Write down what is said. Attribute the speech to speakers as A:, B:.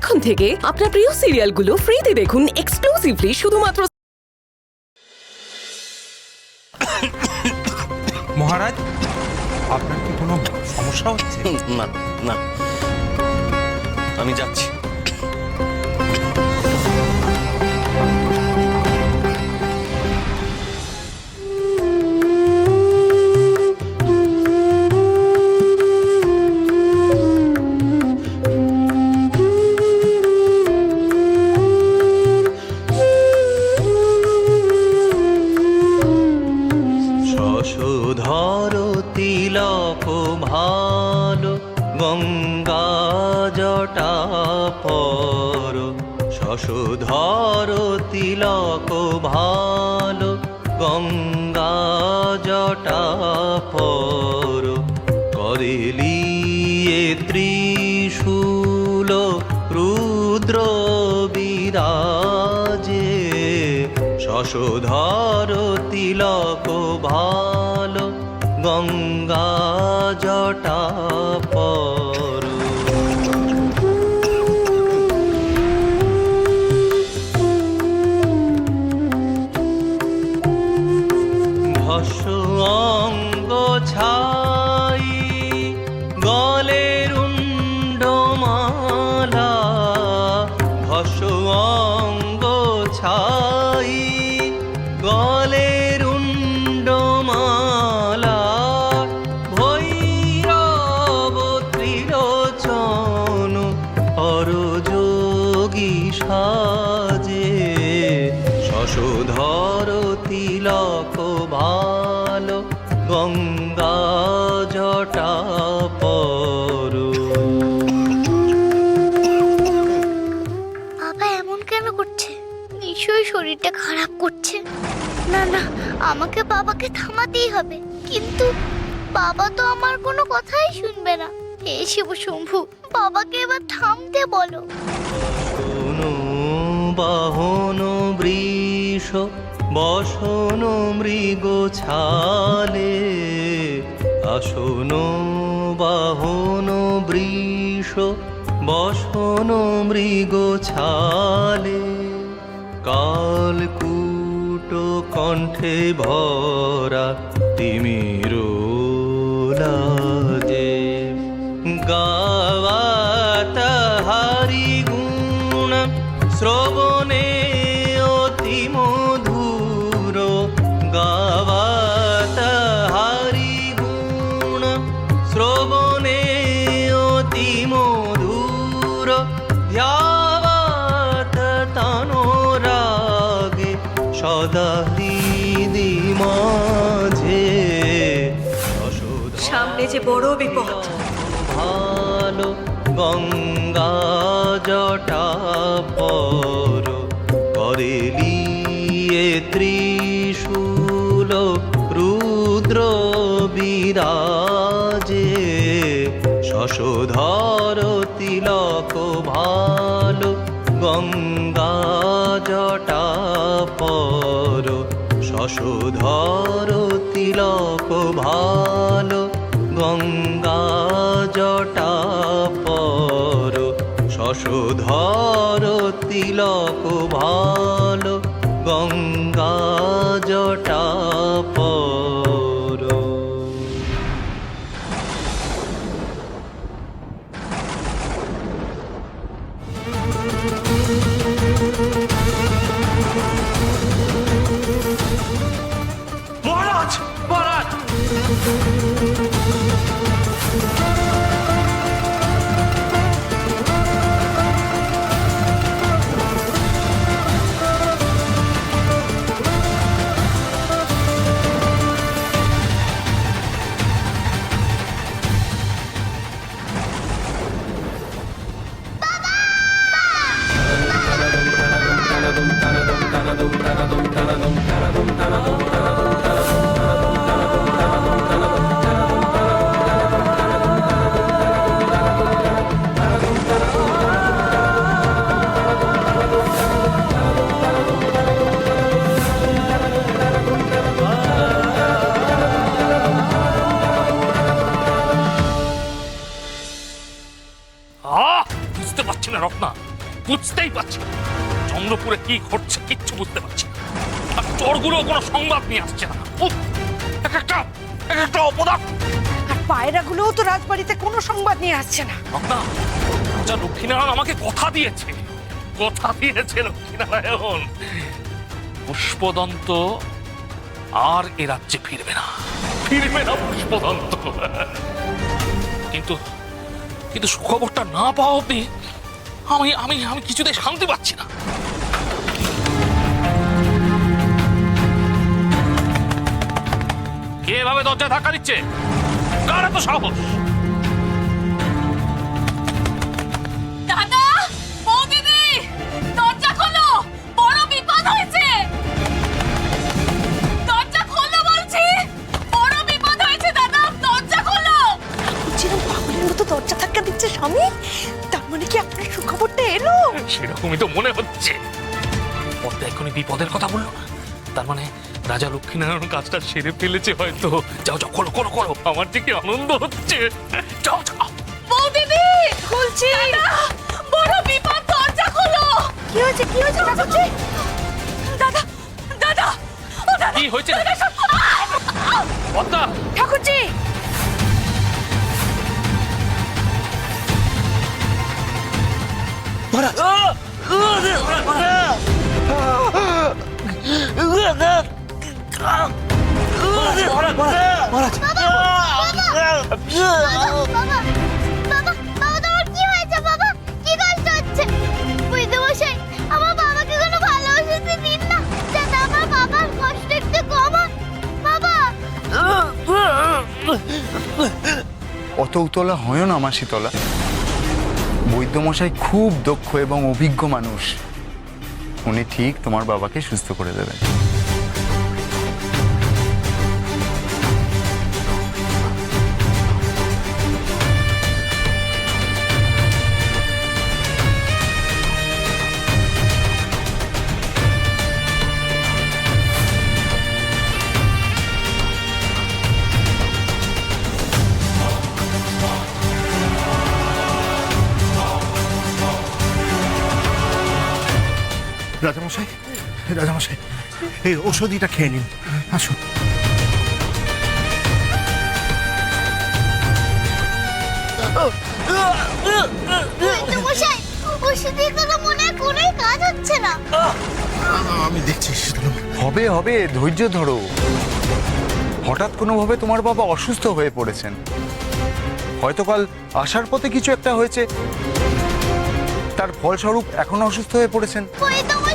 A: এখন থেকে আপনার প্রিয় সিরিয়ালগুলো ফ্রিতে দেখুন এক্সক্লুসিভলি শুধুমাত্র।
B: মহারাজ, আপনার কি কোনো সমস্যা হচ্ছে?
C: না না, আমি যাচ্ছি। শশধর তিলক ভালো গঙ্গা জটা পর, শশধর তিলক ভালো গঙ্গা জটা পর, করেলি এ ত্রিশূল রুদ্র বিরাজে, শশধর তিলক ভালো গঙ্গা জটা পর। ভস্য অঙ্গ ছাই গলের উণ্ডমালা, ভস্য অঙ্গ ছাই গলের উণ্ডমালা, ভৈরব ত্রিলোচন পরযোগী সাজে, শশধর তিলক ভালো গঙ্গা জটা পর।
D: বাবা এমন কেন করছে? নিশ্চয়ই শরীরটা খারাপ করছে। না না, আমাকে বাবাকে থামাতেই হবে। কিন্তু বাবা তো আমার কোনো কথাই শুনবে না। হে শিব শম্ভু, বাবাকে এবার থামতে বলো।
C: শোনো বাহন বৃষ বসন মৃগ ছালে, আসন বাহন বৃষ বসন মৃগ ছালে, কালকূট কণ্ঠে ভরা তিমির লাজে, গাওয়া তাহারি গুণ শ্রবণে অতি মধুর, গাওয়া তাহারি গুণ শ্রবণে অতি মধুর, ধ্যাবাত তনোরাগে সদা হৃদি মাঝে,
A: সামনে যে বড় বিপদ।
C: ভালো গঙ্গা জটা পর, করেলি এ ত্রিশূল রুদ্র বিরাজে, শশধর তিলক ভালো গঙ্গা জটা পর, শশধর তিলক ভালো গঙ্গা জটা পর, শশধর তিলক ভালো গঙ্গা জটা পর।
B: মহারাজ, মহারাজ!
E: বুঝতেই পারছি না। চন্দ্রপুরে কি ঘটছে কিচ্ছু বুঝতে পারছি না। আর চোরগুলো কোনো সংবাদ নিয়ে আসছে না। উফ, এক একটা অপরাধ।
F: আর পায়রাগুলোও তো রাজবাড়িতে কোনো সংবাদ নিয়ে আসছে না।
E: না, রাজা লক্ষ্মীনারায়ণ আমাকে কথা দিয়েছে লক্ষ্মীনারায়ণ, পুষ্পদন্ত আর এ রাজ্যে ফিরবে না পুষ্পদন্ত। কিন্তু কিন্তু সুখবরটা না পাওয়া অব্দি আমি আমি আমি কিছুতেই শান্তি পাচ্ছি না। কে এভাবে দরজায় ধাক্কা দিচ্ছে? কার এত সাহস?
A: দাদা, বৌদিদি, দরজা খোলো, বড় বিপদ হয়েছে। দরজা খোলো বলছি, বড় বিপদ হয়েছে দাদা, দরজা খোলো।
F: যেরকম পাগলের মতো দরজা ধাক্কা দিচ্ছে স্বামী, তার মানে কি আপনার সুখবরটা এলো?
E: সেরকমই তো মনে হচ্ছে। পদ্মা এখনই বিপদের কথা বললো না, তার মানে রাজা লক্ষ্মীনারায়ণ কাজটা সেরে ফেলেছে হয়তো। যাও যাও, খোলো খোলো খোলো, আমার যে কি আনন্দ হচ্ছে। যাও যাও।
A: বৌদিদি, খুলছি। বড় বিপদ, দরজা খোলো।
F: কি হয়েছে ঠাকুরজি?
A: দাদা, দাদা, ও দাদা,
E: কি হয়েছে? পদ্মা,
F: ঠাকুরজি,
D: বাবা তোমার কি হয়েছে বাবা? কি কষ্ট হচ্ছে? বুঝতে বসে আমার বাবাকে কোনো ভালো ওষুধ দিন না, যাতে আমার বাবার কষ্ট একটু কম হয়। বাবা
G: অত উতলা হয় না মা শীতলা। বৈদ্যমশাই খুব দক্ষ এবং অভিজ্ঞ মানুষ, উনি ঠিক তোমার বাবাকে সুস্থ করে দেবেন।
B: রাজামশাই এই ঔষধিটা খেয়ে নিন, আসুন।
D: বৈদ্যমশাই, ওষুধ দিয়ে কোনো মনে হয় কোনো কাজ হচ্ছে না।
B: আমি দেখছি শীতলা।
G: হবে হবে, ধৈর্য ধরো। হঠাৎ কোনোভাবে তোমার বাবা অসুস্থ হয়ে পড়েছেন, হয়তো কাল আসার পথে কিছু একটা হয়েছে, তার ফলস্বরূপ এখন অসুস্থ হয়ে পড়েছেন।
D: বৈদ্যমশাই